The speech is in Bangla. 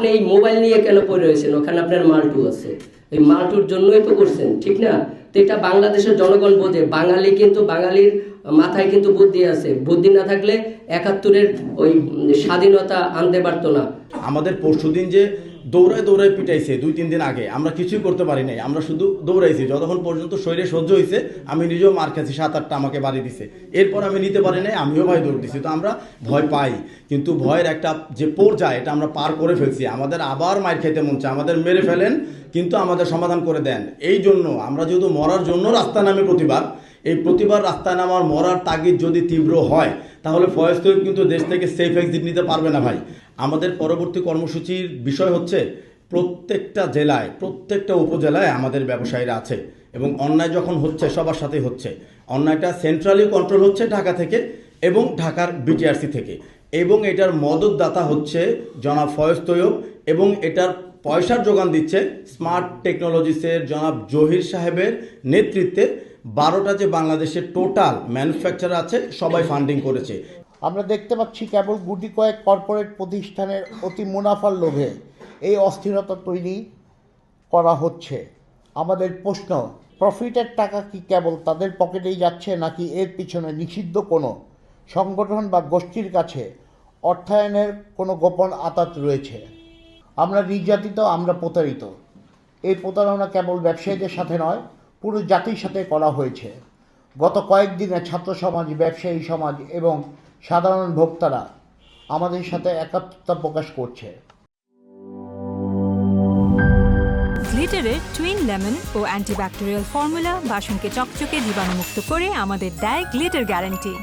আপনি এই মোবাইল নিয়ে কেন পড়ে রয়েছেন? ওখানে আপনার মাল্টু আছে, এই মাল্টুর জন্যই তো করছেন, ঠিক না? তো এটা বাংলাদেশের জনগণ বোঝে, বাঙালি কিন্তু বাঙালির মাথায় কিন্তু বুদ্ধি আছে, বুদ্ধি না থাকলে ৭১-এর ওই স্বাধীনতা আনতে পারতো না। আমাদের পরশুদিন যে দৌড়ায় পিটাইছে ২-৩ দিন আগে, আমরা কিছুই করতে পারি নাই, আমরা শুধু দৌড়াইছি। যতক্ষণ পর্যন্ত শরীরে সহ্য হয়েছে, আমি নিজেও মার খেয়েছি, ৭-৮টা আমাকে বাড়ি দিছে। এরপর আমি নিতে পারি নাই, আমিও ভয় দৌড় দিছি। তো আমরা ভয় পাই, কিন্তু ভয়ের একটা যে পর্যায় এটা আমরা পার করে ফেলছি। আমাদের আবার মার খেতে মন চায়, আমাদের মেরে ফেলেন কিন্তু আমাদের সমাধান করে দেন। এই জন্য আমরা যেহেতু মরার জন্য রাস্তায় নামে প্রতিবার, এই প্রতিবার রাস্তায় নামার মরার তাগিদ যদি তীব্র হয়, তাহলে ফয়েজ তৈয়ব কিন্তু দেশ থেকে সেফ এক্সিট নিতে পারবে না ভাই। আমাদের পরবর্তী কর্মসূচির বিষয় হচ্ছে প্রত্যেকটা জেলায়, প্রত্যেকটা উপজেলায় আমাদের ব্যবসায়ীরা আছে, এবং অন্যায় যখন হচ্ছে সবার সাথে হচ্ছে। অন্যায়টা সেন্ট্রালি কন্ট্রোল হচ্ছে ঢাকা থেকে এবং ঢাকার বিটিআরসি থেকে, এবং এটার মদতদাতা হচ্ছে জনাব ফয়েজ তৈয়ব, এবং এটার পয়সার যোগান দিচ্ছে স্মার্ট টেকনোলজিসের জনাব জহির সাহেবের নেতৃত্বে। ১২টা যে বাংলাদেশের টোটাল ম্যানুফ্যাকচার আছে সবাই ফান্ডিং করেছে। আমরা দেখতে পাচ্ছি কেবল গুটি কয়েক কর্পোরেট প্রতিষ্ঠানের অতি মুনাফার লোভে এই অস্থিরতা তৈরি করা হচ্ছে। আমাদের প্রশ্ন, প্রফিটের টাকা কি কেবল তাদের পকেটেই যাচ্ছে, নাকি এর পিছনে নিষিদ্ধ কোনো সংগঠন বা গোষ্ঠীর কাছে অর্থায়নের কোনো গোপন আঁতাত রয়েছে? আমরা নির্যাতিত, আমরা প্রতারিত। এই প্রতারণা কেবল ব্যবসায়ীদের সাথে নয়, পুরো জাতির সাথে করা হয়েছে। গত কয়েকদিনে ছাত্র সমাজ, ব্যবসায়ী সমাজ এবং সাধারণ ভোক্তারা আমাদের সাথে একাত্মতা প্রকাশ করছে। গ্লিটারের টুইন লেমন ও অ্যান্টিব্যাকটেরিয়াল ফর্মুলা বাসনকে চকচকে জীবাণুমুক্ত করে আমাদের দেয় গ্লিটার গ্যারান্টি।